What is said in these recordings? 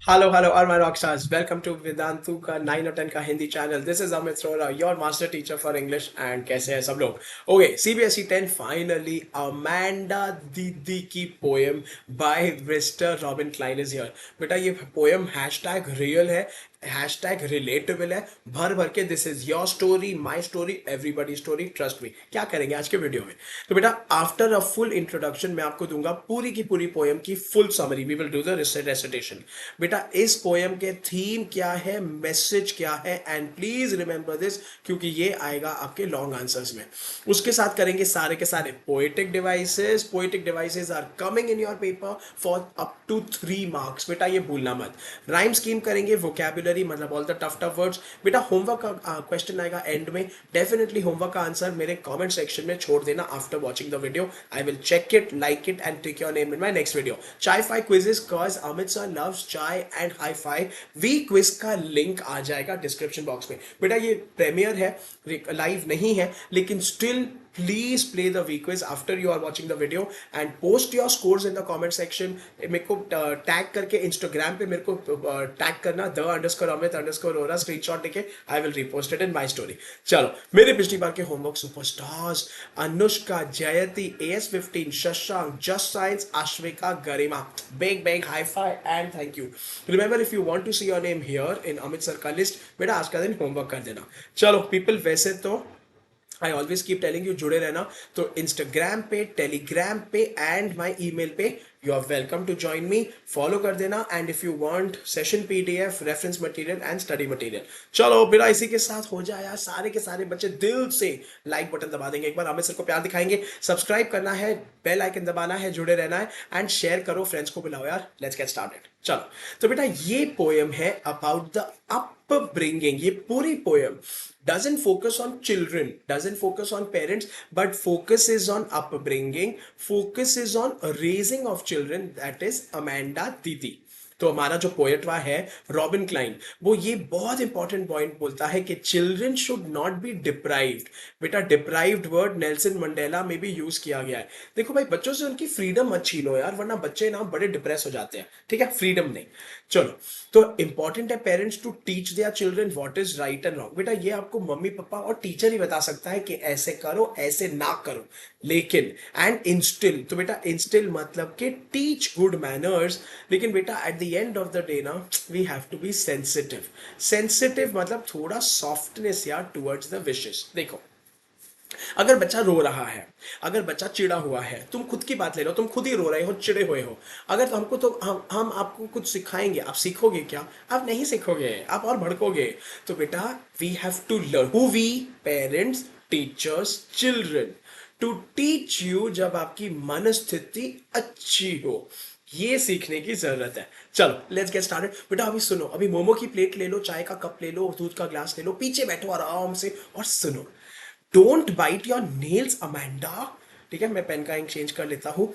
Hello hello और my rockstars welcome to Vedantu का 9 और 10 का Hindi channel. This is Amit Rora, your master teacher for English. And कैसे हैं सब लोग? ओके, सीबीएसई 10 फाइनली अमेंडा दीदी की poem by mister Robin Klein is here. बेटा ये पोएम हैशटैग रियल है, हैशटैग रिलेटेबल है, भर भर के this is your story, my story, everybody story, trust me. क्या करेंगे आज के वीडियो में? तो बेटा आफ्टर अ फुल इंट्रोडक्शन मैं आपको दूंगा पूरी की पूरी पोएम की full summary. We will do the recitation. बेटा इस पोएम के थीम क्या है, मैसेज क्या है, एंड प्लीज रिमेंबर दिस क्योंकि ये आएगा आपके लॉन्ग आंसर्स में। उसके साथ करेंगे सारे के सारे poetic devices. Poetic devices are coming in your paper for up to 3 marks. बेटा ये भूलना मत। राइम स्कीम करेंगे, वोकैबुलरी मतलब all the tough tough words. बेटा होमवर्क का क्वेश्चन आएगा एंड में। डेफिनेटली होमवर्क का आंसर मेरे कमेंट सेक्शन में छोड़ देना after watching the video. I will check it, like it and take your name in my next video. Chai phi quizzes cause Amit sir loves chai and hi fi. V quiz का link आ जाएगा description box में। बेटा ये premiere है, live नहीं है, लेकिन still please play the V quiz after you are watching the video and post your scores in the comment section. मेरे को टैग करके इंस्टाग्राम पे मेरे को टैग करना, the underscore Amit underscore Rora, screenshot लेके I will repost it in my story. चलो मेरे पिछली बार के homework superstars Anushka, Jayati, AS15, Shashank, just science, Ashvika, Garima, big big hi fi and thank you. Remember if you want to see your name here in Amit sir का list, बेटा आज का दिन homework कर देना। चलो पीपल, वैसे तो I always keep telling you जुड़े रहना, तो इंस्टाग्राम पे, टेलीग्राम पे एंड माई ईमेल पे you are welcome to join me. Follow कर देना and if you want session PDF, reference material and study material. चलो बिना इसी के साथ हो जाए यार, सारे के सारे बच्चे दिल से लाइक बटन दबा देंगे, एक बार अमित सर को प्यार दिखाएंगे, सब्सक्राइब करना है, बेल आइकन दबाना है, जुड़े रहना है एंड शेयर करो, फ्रेंड्स को बुलाओ यार। Let's get started. चलो तो बेटा ये पोएम है अबाउट द upbringing. ये पूरी poem doesn't focus on children, doesn't focus on parents, but focuses on upbringing, focuses on raising of children, that is Amanda Didi। तो हमारा जो पोएट है रॉबिन क्लाइन, वो ये बहुत इंपॉर्टेंट पॉइंट बोलता है कि children should not be deprived. बेटा डिप्राइव्ड वर्ड नेल्सन मंडेला में भी यूज किया गया है। देखो भाई, बच्चों से उनकी फ्रीडम मत छीनो यार, वरना बच्चे ना बड़े डिप्रेस हो जाते हैं। ठीक है, फ्रीडम नहीं। चलो, तो इंपॉर्टेंट है parents to teach their children what is right and wrong. बेटा ये आपको मम्मी पापा और टीचर ही बता सकता है कि ऐसे करो, ऐसे ना करो, लेकिन एंड इंस्टिल, तो बेटा इंस्टिल मतलब कि टीच गुड मैनर्स। लेकिन बेटा at the end of the day ना we have to be sensitive. Sensitive मतलब थोड़ा सॉफ्टनेस यार टुवर्ड्स द विशेस। देखो, अगर बच्चा रो रहा है, अगर बच्चा चिड़ा हुआ है, तुम खुद की बात ले लो, तुम खुद ही रो रहे हो, चिड़े हुए हो, अगर तो हमको तो हम आपको कुछ सिखाएंगे, आप सीखोगे क्या? आप नहीं सीखोगे, आप और भड़कोगे। तो बेटा we have to learn, who we, parents, teachers, children, to teach you, जब आपकी मनस्थिति अच्छी हो, ये सीखने की जरूरत है। चलो लेट्स गेट स्टार्टेड। बेटा अभी सुनो, अभी मोमो की प्लेट ले लो, चाय का कप ले लो, दूध का ग्लास ले लो, पीछे बैठो आराम से और सुनो। Don't bite your nails Amanda. ठीक है, मैं पेन का इंक चेंज कर लेता हूं।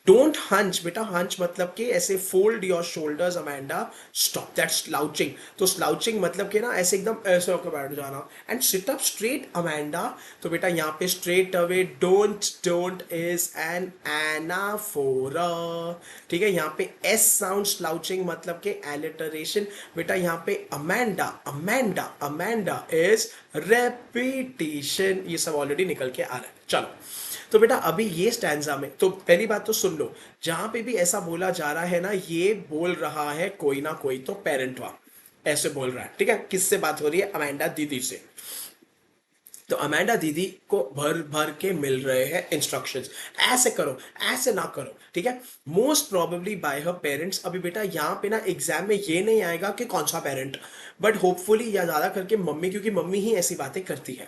Don't hunch. बेटा हंच मतलब कि ऐसे fold your shoulders Amanda. Stop that slouching. तो स्लाउचिंग मतलब कि ना ऐसे एकदम ऐसे होकर बैठ जाना। And sit up straight Amanda. तो बेटा यहाँ पे straight away, don't, don't is an anaphora. ठीक है, यहाँ पे एस साउंड, स्लाउचिंग मतलब के एलिटरेशन। बेटा यहाँ पे Amanda, Amanda, Amanda is repetition. ये सब ऑलरेडी निकल के आ रहा है। चलो, तो बेटा अभी ये स्टैंजा में तो पहली बात तो सुन लो, जहां पे भी ऐसा बोला जा रहा है ना, ये बोल रहा है कोई ना कोई तो पेरेंट हुआ, ऐसे बोल रहा है। ठीक है, किससे बात हो रही है? अमेंडा दीदी से। तो अमेंडा दीदी को भर भर के मिल रहे हैं इंस्ट्रक्शंस, ऐसे करो, ऐसे ना करो। ठीक है, मोस्ट प्रोबेबली बाय हर पेरेंट्स। अभी बेटा यहाँ पे ना एग्जाम में ये नहीं आएगा कि कौन सा पेरेंट, बट होपफुली या ज्यादा करके मम्मी, क्योंकि मम्मी ही ऐसी बातें करती है।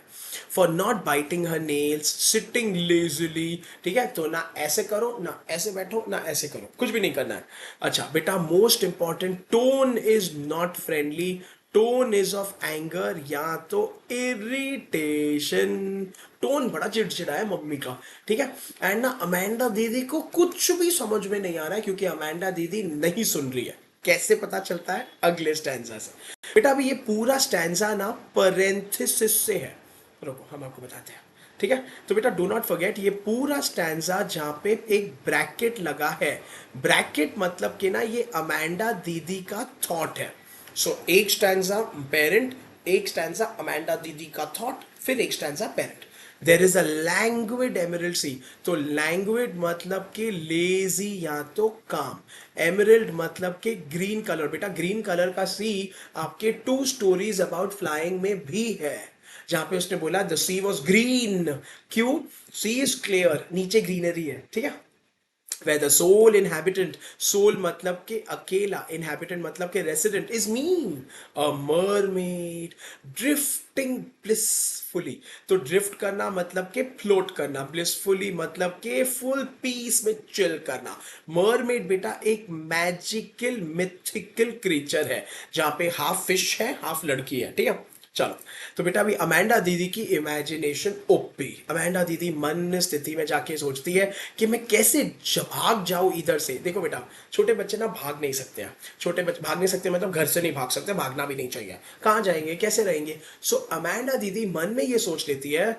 For not biting her nails, sitting Leslie. ठीक है, तो ना ऐसे करो, ना ऐसे बैठो, ना ऐसे करो, कुछ भी नहीं करना है। अच्छा बेटा, most important, tone is not friendly, tone is of anger या तो इरिटेशन। टोन बड़ा चिड़चिड़ा है मम्मी का। ठीक है, एंड ना अमेंडा दीदी को कुछ भी समझ में नहीं आ रहा है, क्योंकि अमेंडा दीदी नहीं सुन रही है। कैसे पता चलता है? अगले स्टैंजा से। बेटा अभी ये पूरा स्टैंजा ना पैरेंथेसिस से है। रुको हम आपको बताते हैं। ठीक है। तो बेटा डू नॉट फॉरगेट ये पूरा स्टैंजा जहां पे एक ब्रैकेट लगा है, ब्रैकेट मतलब कि ना ये अमेंडा दीदी का थॉट है। सो एक स्टैंजा पेरेंट, एक स्टैंजा अमेंडा दीदी का थॉट, फिर एक stanza parent. There is a languid emerald sea. तो लैंग्वेड मतलब कि लेजी या तो काम, एमरल्ड मतलब कि ग्रीन कलर। बेटा ग्रीन कलर का सी आपके टू स्टोरीज अबाउट फ्लाइंग में भी है, जहां पे उसने बोला द सी वॉज ग्रीन। क्यों? सी इज क्लियर, नीचे ग्रीनरी है, ठीक है। where the sole inhabitant, soul मतलब के अकेला, inhabitant मतलब के resident is me, a mermaid drifting blissfully। तो drift करना मतलब के float करना, blissfully मतलब के full peace में chill करना। mermaid बेटा एक magical mythical creature है, जहां पे half fish है half लड़की है, ठीक है। चलो, तो बेटा अभी अमेंडा दीदी की इमेजिनेशन ओपी। अमेंडा दीदी मन स्थिति में जाके सोचती है कि मैं कैसे भाग जाऊं इधर से। देखो बेटा छोटे बच्चे ना भाग नहीं सकते हैं, छोटे बच्चे भाग नहीं सकते मतलब घर से नहीं भाग सकते, भागना भी नहीं चाहिए, कहाँ जाएंगे कैसे रहेंगे। सो अमेंडा दीदी मन में ये सोच लेती है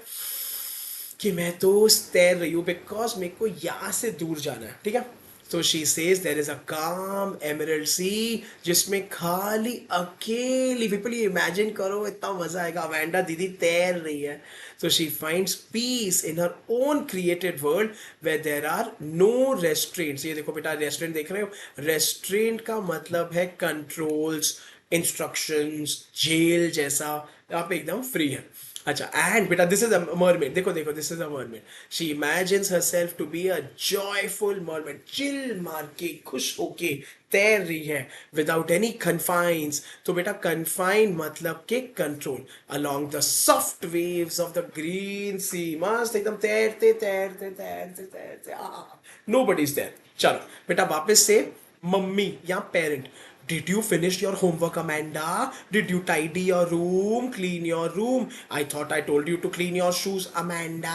कि मैं तो तैर रही हूँ बिकॉज मेरे को यहाँ से दूर जाना है, ठीक है। तो she says there is a calm emerald सी, जिसमें खाली अकेली, पीपल ये इमेजिन करो इतना मजा आएगा, अमेंडा दीदी तैर रही है। तो she finds peace in her own created world where there are no restraints. ये देखो बेटा रेस्ट्रेंट देख रहे हो, रेस्ट्रेंट का मतलब है कंट्रोल्स, इंस्ट्रक्शंस, जेल जैसा, आप एकदम फ्री है। अच्छा एंड बेटा दिस इज अ मरमेड, देखो देखो this is a mermaid, she imagines herself to be a joyful mermaid, chill मार के खुश होके तैर रही है विदाउट एनी कन्फाइंस। तो बेटा कन्फाइन मतलब के control, along the soft waves of the green sea, मस्त एकदम तैरते तैरते तैरते तैरते, नो बडी इज देयर। चलो बेटा वापस से मम्मी या parent, did you finish your homework Amanda? Did you tidy your room, clean your room? I thought I told you to clean your shoes Amanda।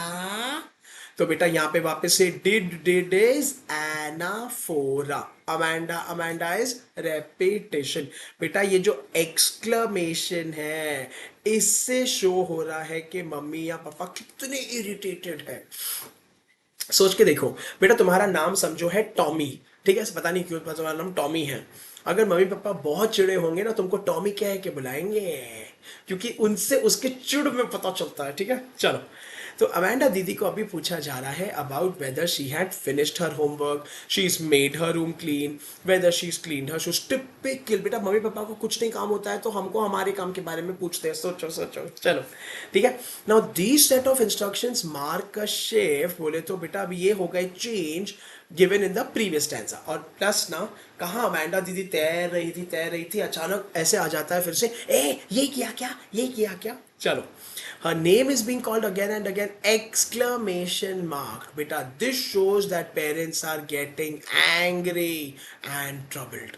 तो बेटा यहाँ पे वापस से did is anaphora, Amanda Amanda is repetition. बेटा ये जो exclamation है इससे शो हो रहा है कि मम्मी या पापा कितने इरिटेटेड है। सोच के देखो बेटा तुम्हारा नाम समझो है टॉमी, ठीक है, पता नहीं क्यों तुम्हारा नाम टॉमी है। अगर मम्मी पापा बहुत चिड़े होंगे ना तुमको टॉमी क्या है कि बुलाएंगे, क्योंकि उनसे उसके चिड़ में पता चलता है, ठीक है। चलो, तो अमेंडा दीदी को अभी पूछा जा रहा है about whether she had finished her homework, she is made her room clean, whether she is clean her shoes. Typical बेटा मम्मी पापा को कुछ नहीं काम होता है तो हमको हमारे काम के बारे में पूछते हैं, सोचो सोचो। चलो ठीक है, now these set of instructions mark a shift. बोले तो बेटा अभी ये हो गए change given in the previous stanza, और प्लस ना कहाँ अमेंडा दीदी तैर रही थी अचानक ऐसे आ जाता है फिर से, ए ये किया क्या, ये किया क्या। चलो, her name is being called again and again, exclamation mark। बेटा this shows that parents are getting angry and troubled।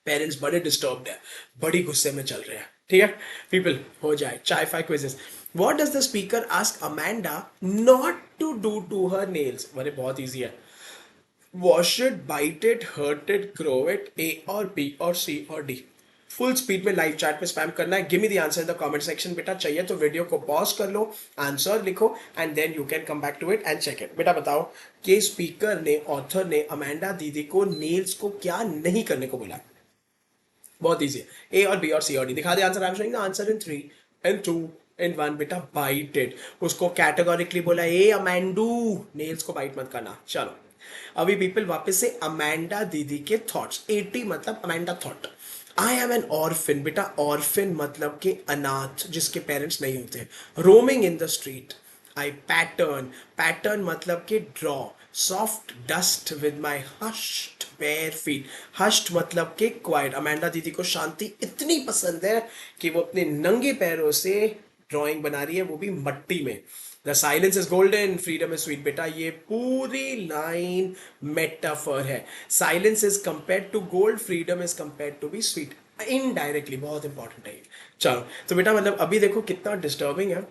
Parents बड़े डिस्टर्ब्ड है, बड़ी गुस्से में चल रहे हैं, ठीक है। पीपल हो जाए चाय phi quizzes. What does the speaker ask Amanda not to do to her nails? अरे बहुत इजी है, wash it, bite it, hurt it, grow it, A और बी और सी और डी। फुल स्पीड में लाइव चैट पे spam करना है, give me the answer in the comment section. बेटा चाहिए तो वीडियो को पॉज कर लो, आंसर लिखो and then you can come back to it and check it. बेटा बताओ कि स्पीकर ने, ऑथर ने अमेंडा दीदी को नेल्स को क्या नहीं करने को बोला? बहुत इजी है, ए और बी और सी और डी। दिखा दे answer, I am showing the answer in 3 in 2 in 1। बेटा बाइट इट, उसको कैटेगोरिकली बोला ए अमेंडू नेल्स को बाइट मत करना। चलो अभी पीपल वापस से अमेंडा दीदी के थॉट्स, 80 मतलब Amanda thought. I am an orphan. बेटा ऑर्फिन मतलब के अनाथ, जिसके पेरेंट्स नहीं होते, roaming in the street. I pattern, pattern मतलब के draw, soft dust with my hushed bare feet. Hushed मतलब के क्वाइट। अमेंडा दीदी को शांति इतनी पसंद है कि वो अपने नंगे पैरों से ड्राइंग बना रही है, वो भी मट्टी में। The silence is golden, freedom is sweet. बेटा ये पूरी लाइन मेटाफर है, silence is compare to gold, freedom is compare to be sweet, indirectly, बहुत इंपॉर्टेंट है। चलो तो बेटा मतलब अभी देखो कितना डिस्टर्बिंग है,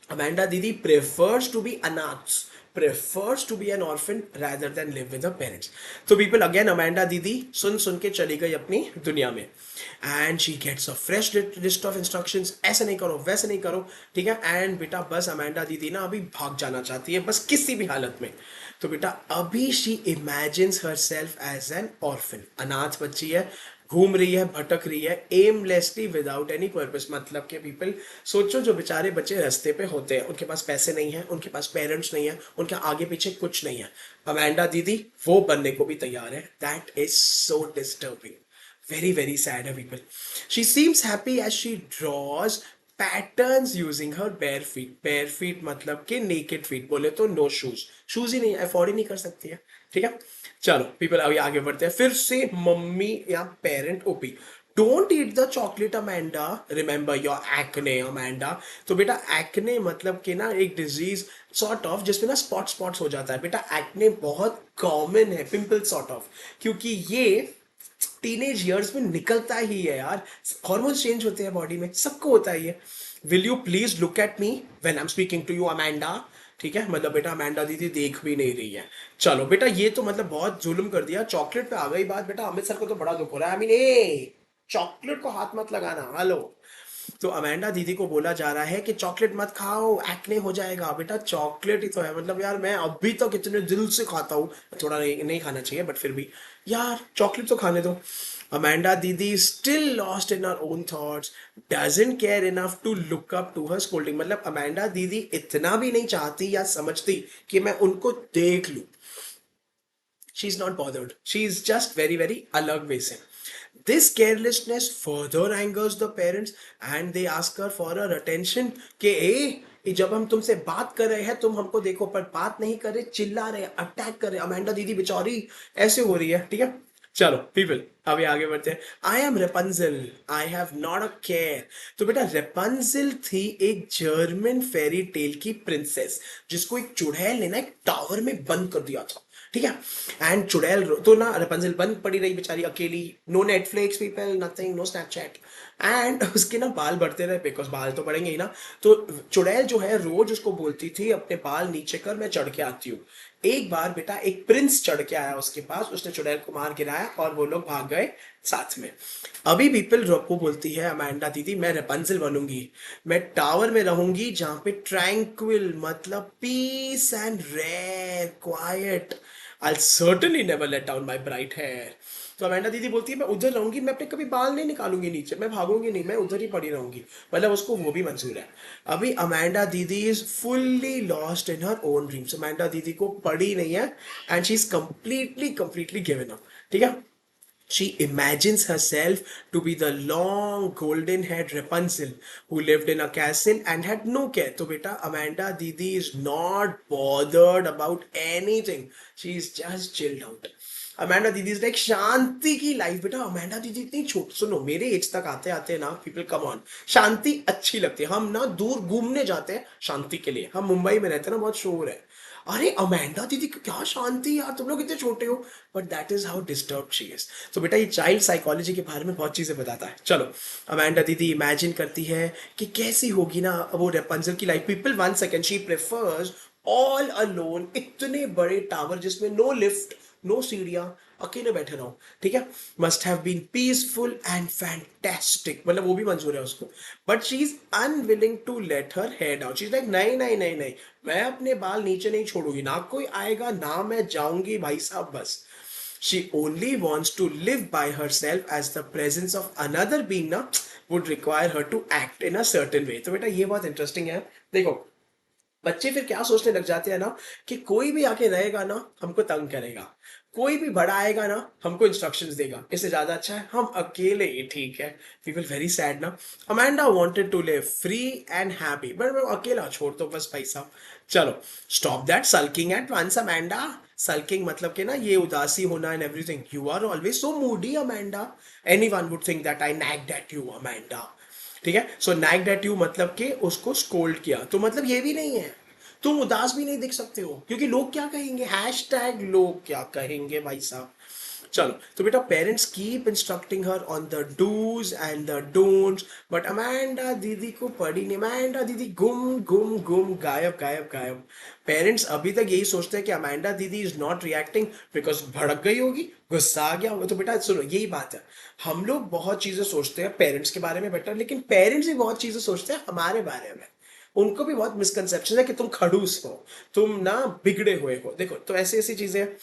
अमेंडा दीदी प्रेफर्स टू बी अनाथ, prefers to be an orphan rather than live with her parents. So people again, Amanda दीदी सुन सुन के चली गई अपनी दुनिया में, and she gets a fresh list of instructions, ऐसे नहीं करो वैसे नहीं करो, ठीक है. एंड बेटा बस अमेंडा दीदी ना अभी भाग जाना चाहती है बस किसी भी हालत में. तो बेटा अभी she imagines herself as an orphan, अनाथ बच्ची है, घूम रही है, भटक रही है एमलेसली विदाउट एनी पर्पस. मतलब के पीपल सोचो जो बेचारे बच्चे रास्ते पे होते हैं, उनके पास पैसे नहीं है, उनके पास पेरेंट्स नहीं है, उनके आगे पीछे कुछ नहीं है, अमेंडा दीदी वो बनने को भी तैयार है. That is so disturbing, very very sad people. She seems happy as she draws patterns using her bare feet मतलब कि naked feet, बोले तो no shoes, shoes ही नहीं अफोर्ड ही नहीं कर सकती है, ठीक है. चलो पीपल अभी आगे बढ़ते हैं. फिर से मम्मी या parent OP, don't eat the chocolate Amanda, remember your acne Amanda. तो बेटा एक्ने मतलब कि ना एक डिजीज सॉर्ट ऑफ जिसमें ना स्पॉट्स हो जाता है. बेटा एक्ने बहुत कॉमन है, पिंपल सॉर्ट ऑफ, क्योंकि ये टीनेज ईयर्स में निकलता ही है यार, हॉर्मोन्स चेंज होते हैं बॉडी में, सबको होता है ये. Will you please look at me when I am speaking to you Amanda, ठीक है. मतलब बेटा अमेंडा दीदी देख भी नहीं रही है. चलो बेटा ये तो मतलब बहुत जुल्म कर दिया, चॉकलेट पे आ गई बात. बेटा अमित सर को तो बड़ा दुख हो रहा है. आई मीन ए चॉकलेट को हाथ मत लगाना, हेलो. तो अमेंडा दीदी को बोला जा रहा है कि चॉकलेट मत खाओ, एक्ने हो जाएगा. बेटा चॉकलेट ही तो है, मतलब यार मैं अभी तक इतने दिल से खाता हूँ, थोड़ा नहीं खाना चाहिए बट फिर भी यार चॉकलेट तो खाने दो. अमेंडा दीदी still lost in her own thoughts, doesn't care enough to look up to her scolding. मतलब अमेंडा दीदी इतना भी नहीं चाहती या समझती कि मैं उनको देख लूं. She is not bothered, she is just very very अलग वे से. This carelessness further angers the parents and they ask her for her attention कि ए जब हम तुमसे बात कर रहे हैं तुम हमको देखो, पर बात नहीं कर रहे, चिल्ला रहे, अटैक कर रहे. अमेंडा दीदी बेचारी ऐसे हो रही है, ठीक है. चलो पीपल अभी आगे बढ़ते हैं. I am Rapunzel, I have not a care. तो बेटा रेपंजल थी एक जर्मन फेरी टेल की प्रिंसेस जिसको एक चुड़ैल ने ना एक टावर में बंद कर दिया था, ठीक है. एंड चुड़ैल तो ना रपंजल बंद पड़ी रही बेचारी अकेली, no Netflix people, nothing, no Snapchat. And उसके ना बाल बढ़ते रहे, बिकॉज बाल तो बढ़ेंगे ही ना. तो चुड़ैल जो है रोज उसको बोलती थी अपने बाल नीचे कर, मैं चढ़ के आती हूँ. एक बार बेटा एक प्रिंस चढ़ के आया उसके पास, उसने चुड़ैल को मार गिराया और वो लोग भाग गए साथ में. अभी पीपल रॉको बोलती है अमेंडा दीदी मैं रेपंजल बनूंगी, मैं टावर में रहूंगी जहां पे ट्रैंक्विल मतलब peace and rare quiet. I'll certainly never let down my bright hair. तो अमेंडा दीदी बोलती है मैं उधर रहूंगी, मैं अपने कभी बाल नहीं निकालूंगी नीचे, मैं भागूंगी नहीं, मैं उधर ही पड़ी रहूंगी. मतलब उसको वो भी मंजूर है. अभी अमेंडा दीदी is fully lost in her own dreams. Amanda दीदी को पड़ी नहीं है and she is completely given up, ठीक है. She imagines herself to be the long golden haired Rapunzel who lived in a castle and had no care. तो बेटा Amanda दीदी is not bothered about anything. She is just chilled out. Amanda दीदी is like शांति की life. बेटा Amanda दीदी इतनी छोट, सुनो मेरे एज तक आते आते ना पीपल कम ऑन, शांति अच्छी लगती है. हम ना दूर घूमने जाते हैं शांति के लिए, हम मुंबई में रहते हैं ना, बहुत शोर है. अरे अमेंडा दीदी क्या शांति यार, तुम लोग इतने छोटे हो. But that is how disturb she is. तो बेटा ये चाइल्ड साइकोलॉजी के बारे में बहुत चीजें बताता है. चलो अमेंडा दीदी इमेजिन करती है कि कैसी होगी ना वो रेपंजल की life. People one second, she prefers all alone, इतने बड़े टावर जिसमें नो लिफ्ट, नो सीढ़ियां, अकेले बैठे रहो, ठीक है. Must have been peaceful and fantastic, मतलब वो भी मंजूर है उसको. But she is unwilling to let her hair down. She is like नहीं नहीं नहीं नहीं, मैं अपने बाल नीचे नहीं छोड़ूंगी, ना कोई आएगा ना मैं जाऊंगी भाई साहब, बस. She only wants to live by herself as the presence of another being ना would require her to act in a certain way. तो बेटा ये बहुत इंटरेस्टिंग है. देखो बच्चे फिर क्या सोचने लग जाते हैं ना कि कोई भी आके रहेगा ना हमको तंग करेगा, कोई भी बड़ा आएगा ना हमको इंस्ट्रक्शंस देगा, इससे ज्यादा अच्छा है हम अकेले ही ठीक है. पीपल वेरी सैड ना. Amanda wanted to live free and happy but मैं अकेला छोड़ दो बस भाई साहब. चलो stop that sulking at once Amanda. Sulking मतलब कि ना ये उदासी होना and everything. You are always so moody Amanda. Anyone would think that I nagged at you Amanda, ठीक है. सो नैग्ड एट यू मतलब कि उसको स्कोल्ड किया, तो मतलब ये भी नहीं है तुम उदास भी नहीं दिख सकते हो क्योंकि लोग क्या कहेंगे, हैश टैग लोग क्या कहेंगे भाई साहब. चलो, तो बेटा parents keep instructing her on the dos and the don'ts, but Amanda दीदी को पड़ी नहीं, अमेंडा दीदी गुम गुम गुम, गायब गायब गायब। पेरेंट्स अभी तक यही सोचते हैं कि अमेंडा दीदी इज नॉट रिएक्टिंग बिकॉज भड़क गई होगी, गुस्सा आ गया होगा। तो बेटा सुनो, यही बात है, हम लोग बहुत चीजें सोचते हैं पेरेंट्स के बारे में बेटा, लेकिन पेरेंट्स भी बहुत चीजें सोचते हैं हमारे बारे में। उनको भी बहुत मिसकंसेप्शन है कि तुम खड़ूस हो, तुम ना बिगड़े हुए हो। देखो, तो ऐसी ऐसी चीजें हैं।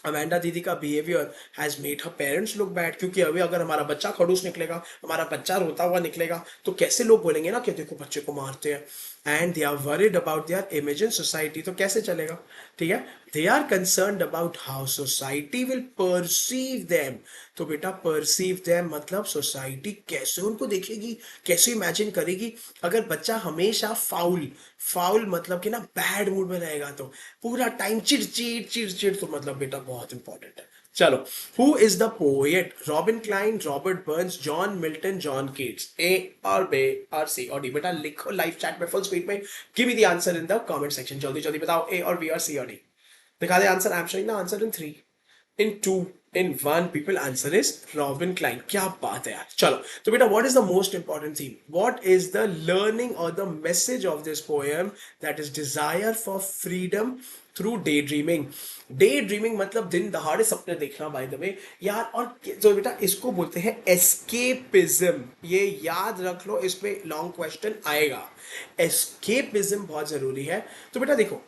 अमेंडा दीदी का behaviour has made her parents look bad, क्योंकि अभी अगर हमारा बच्चा खड़ूस निकलेगा, हमारा बच्चा रोता हुआ निकलेगा, तो कैसे लोग बोलेंगे ना कि देखो बच्चे को मारते हैं, and they are worried about their image in society, तो कैसे चलेगा? ठीक है, they are concerned about how society will perceive them. तो बेटा परसीव देम मतलब सोसाइटी कैसे उनको देखेगी, कैसे इमेजिन करेगी। अगर बच्चा हमेशा फाउल, फाउल मतलब कि ना बैड मूड में रहेगा, तो पूरा टाइम चिड़चिड़ चिड़चिड़, तो मतलब बेटा बहुत इंपॉर्टेंट है। चलो, who is the poet? Robin Klein, Robert Burns, John Milton, John Keats. A और बे और सी और डी? बेटा लिखो लाइव चैट में फुल स्पीड में, give me the answer in the comment section. जल्दी जल्दी बताओ, ए और बी और सी और डी? दिखा दे answer. I am showing the answer in 3, in 2, in 1 people, answer is Robin Klein। क्या बात है यार। चलो, तो बेटा what is the most important theme, what is the learning or the message of this poem? That is desire for freedom through daydreaming। daydreaming मतलब दिन दहाड़े सपने देखना, बाय द वे यार। और तो बेटा इसको बोलते हैं एस्केपिज्म, ये याद रख लो, इस पे लॉन्ग क्वेश्चन आएगा। एस्केपिज्म बहुत जरूरी है। तो बेटा देखो,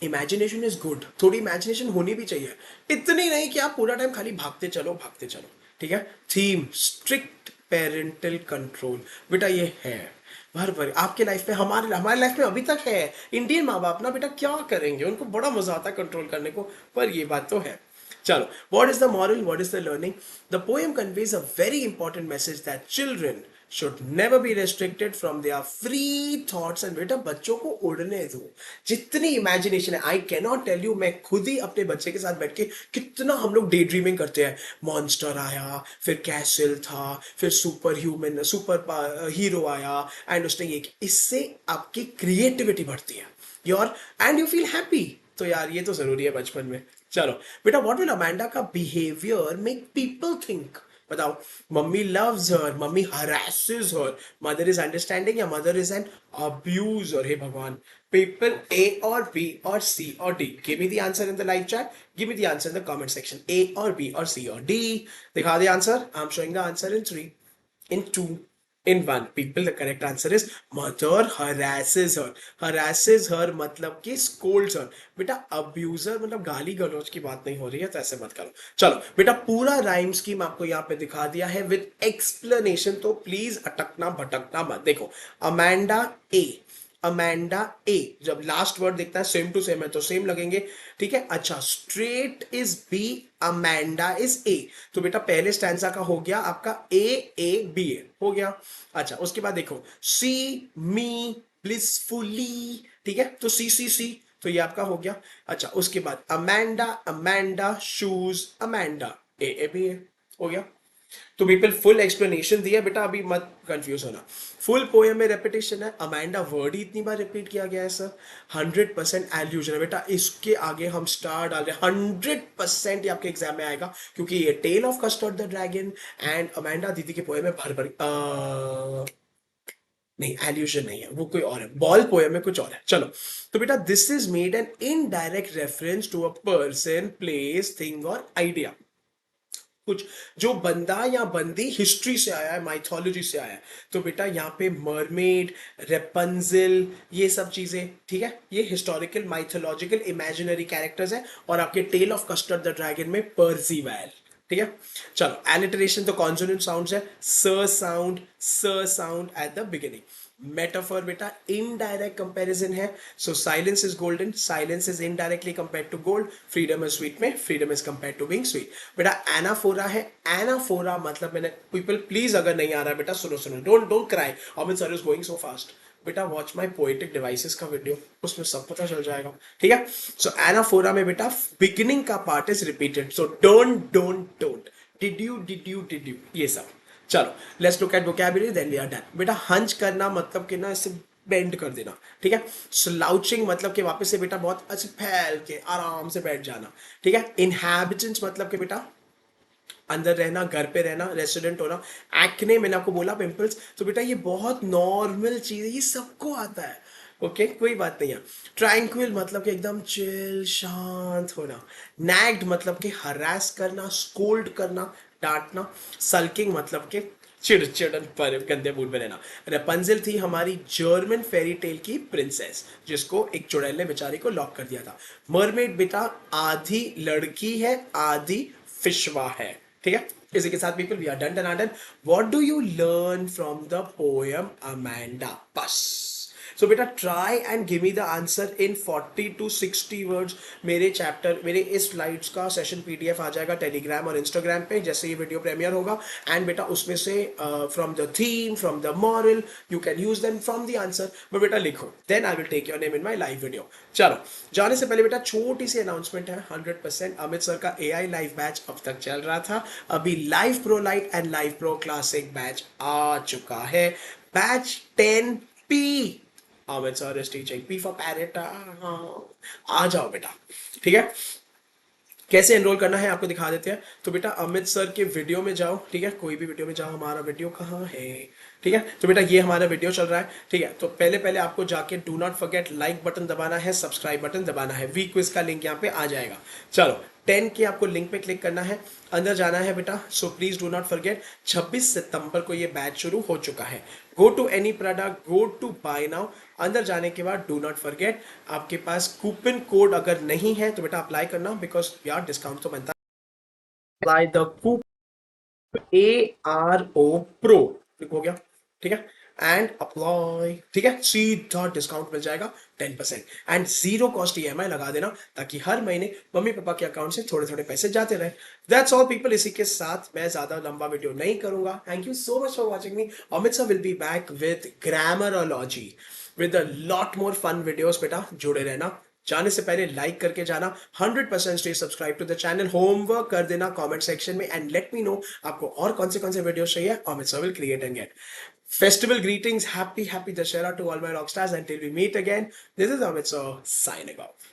इमेजिनेशन इज गुड, थोड़ी इमेजिनेशन होनी भी चाहिए, इतनी नहीं कि आप पूरा टाइम खाली भागते चलो भागते चलो। ठीक है, थीम स्ट्रिक्ट पेरेंटल कंट्रोल, बेटा ये है भर भर आपके लाइफ में, हमारे हमारे लाइफ में अभी तक है। इंडियन माँ बाप ना बेटा क्या करेंगे, उनको बड़ा मजा आता है कंट्रोल करने को, पर ये बात तो है। चलो, what is the moral, what is the learning? The poem conveys a very important message that children should never be restricted from their free thoughts। and बेटा बच्चों को उड़ने दो, जितनी इमेजिनेशन है। आई कैनॉट टेल यू, मैं खुद ही अपने बच्चे के साथ बैठ के कितना हम लोग डे ड्रीमिंग करते हैं। मॉन्स्टर आया, फिर कैसल था, फिर सुपर ह्यूमन सुपर हीरो आया, एंड उसने ये किया। इससे आपकी क्रिएटिविटी बढ़ती है your, and you feel happy. तो यार ये तो जरूरी है बचपन में। चलो बेटा, व्हाट विल अमेंडा का बिहेवियर मेक पीपल थिंक? बताओ। Mummy loves her, mummy harasses her, mother is understanding, या मदर इज एन अब्यूजर? हे भगवान। पीपल ए और बी और सी और D? Give me the answer in the live chat, give me the answer in the comment section. A और B और C और D? दिखा दे answer. I am showing the answer in 3, in 2, in 1 people। The correct answer is mother harasses her। harasses her मतलब कि scolds her। बेटा abuser मतलब गाली गलौज की बात नहीं हो रही है, तो ऐसे मत करो। चलो बेटा, पूरा राइम स्कीम आपको यहाँ पे दिखा दिया है विद एक्सप्लेनेशन, तो प्लीज अटकना भटकना मत। देखो, अमेंडा ए, अमेंडा ए, जब लास्ट वर्ड दिखता है सेम टू सेम है तो सेम लगेंगे। ठीक है, अच्छा, straight is B, Amanda is A. तो बेटा पहले स्टैंजा का हो गया आपका ए हो गया। अच्छा, उसके बाद देखो, सी मी ब्लिसफुली, ठीक है, तो सी, तो ये आपका हो गया। अच्छा, उसके बाद अमेंडा, अमेंडा शूज, अमेंडा ए भी है, हो गया। तो पीपल फुल एक्सप्लेनेशन दिया बेटा, अभी मत कंफ्यूज होना। फुल पोएम में रेपिटेशन है, अमेंडा वर्ड ही इतनी बार रिपीट किया गया है सर। 100% एल्यूजन है बेटा, इसके आगे हम स्टार डाल रहे हैं। 100% ये आपके एग्जाम में आएगा, क्योंकि ये Tale of Custard the Dragon and Amanda दीदी के पोएम में भर भर नहीं, एल्यूजन नहीं है, वो कोई और है। बॉल पोएम में कुछ और है। चलो, तो बेटा this is made an indirect reference to a person, place, thing और आइडिया। कुछ जो बंदा या बंदी हिस्ट्री से आया है, माइथोलॉजी से आया है। तो बेटा यहाँ पे मरमेड, रेपंजिल, ये सब चीजें, ठीक है, ये हिस्टोरिकल माइथोलॉजिकल इमेजिनरी कैरेक्टर्स हैं। और आपके Tale of Custard the Dragon में पर्सिवैल। ठीक है, चलो, एलिटरेशन तो कॉन्सोनेंट साउंड्स है, S sound at the beginning. Metaphor बेटा इनडायरेक्ट कंपैरिजन है, so silence is golden, silence is indirectly compared to gold. Freedom is sweet में freedom is compared to being sweet. बेटा anaphora है, anaphora मतलब, मैंने people please अगर नहीं आ रहा है बेटा सुनो सुनो, don't don't cry, Amit sir is going so fast. बेटा वॉच माई पोएटिक डिवाइसेस का वीडियो, उसमें सब पता चल जाएगा। ठीक है, सो एनाफोरा में बेटा बिगिनिंग का part is repeated, so don't did you ये सब। चलो, let's look at vocabulary then we are done. बेटा हंच करना मतलब कि ना, इससे बेंड कर देना, ठीक है। स्लाउचिंग मतलब कि वापस से बेटा बहुत अच्छे फैल के आराम से बैठ जाना, ठीक है। इनहैबिटेंट्स मतलब कि बेटा अंदर रहना, घर पे रहना, रेसिडेंट होना। एक्ने मैंने आपको बोला, पिंपल्स, तो बेटा ये बहुत नॉर्मल चीज है, ये सबको आता है, ओके कोई बात नहीं है। ट्रैंक्विल मतलब कि एकदम चिल शांत होना। नैग्ड मतलब कि हरास करना, स्कोल्ड करना, डांटना। सल्किंग मतलब कि चिड़चिड़न पर गंदे मूड में रहना। रेपंजिल थी हमारी जर्मन फेरी टेल की प्रिंसेस, जिसको एक चुड़ैल ने बेचारी को लॉक कर दिया था। मरमेड बेटा आधी लड़की है आधी फिशवा है, ठीक है। इसी के साथ people we are done done done. What do you learn from the poem Amanda? बस। सो बेटा try and give me the answer in 40 to 60 words. मेरे चैप्टर, मेरे इस स्लाइड्स का सेशन पीडीएफ आ जाएगा टेलीग्राम और इंस्टाग्राम पे जैसे ये वीडियो प्रीमियर होगा। एंड बेटा उसमें से from the theme, from the moral, you can use them from the answer. But बेटा लिखो, then I will take your name in my live video. चलो जाने से पहले बेटा छोटी सी अनाउंसमेंट है। 100% अमित सर का एआई लाइव बैच अब तक चल रहा था, अभी live pro lite and live pro classic batch आ चुका है। Batch 10P, Amit sir is teaching P for parrot. आ जाओ बेटा, ठीक है। कैसे एनरोल करना है आपको दिखा देते हैं। तो बेटा अमित सर के वीडियो में जाओ, ठीक है, कोई भी वीडियो में जाओ। हमारा वीडियो कहाँ है, ठीक है। तो बेटा ये हमारा वीडियो चल रहा है, ठीक है। तो पहले पहले आपको जाके do not forget like button दबाना है, सब्सक्राइब बटन दबाना है। वी क्विज का लिंक यहाँ पे आ जाएगा। चलो 10 के आपको लिंक पे क्लिक करना है, अंदर जाना है बेटा। So please do not forget 26 सितंबर को ये बैच शुरू हो चुका है। Go to any product, go to buy now. अंदर जाने के बाद डू नॉट फॉरगेट आपके पास कूपन कोड अगर नहीं है तो बेटा अप्लाई करना, बिकॉज यार डिस्काउंट तो बनता है। Apply the ARO pro, click हो गया, ठीक है। एंड अप्लाई, ठीक है, सीधा डिस्काउंट मिल जाएगा 10%। एंड जीरो कॉस्ट EMI लगा देना ताकि हर महीने मम्मी पापा के अकाउंट से थोड़े थोड़े पैसे जाते रहे। That's all people. इसी के साथ मैं ज्यादा लंबा वीडियो नहीं करूंगा। Thank you so much for watching me. Amit sir will be back with Grammarlogy with a lot more fun videos. बेटा जुड़े रहना, जाने से पहले लाइक करके जाना। 100% stay subscribe to the channel, homework कर देना कमेंट सेक्शन में एंड लेट मी नो आपको और कौन से वीडियो चाहिए। Amit sir will create and get. Festival greetings, happy happy Dussehra to all my rock stars. Until we meet again, this is Amit sir signing of.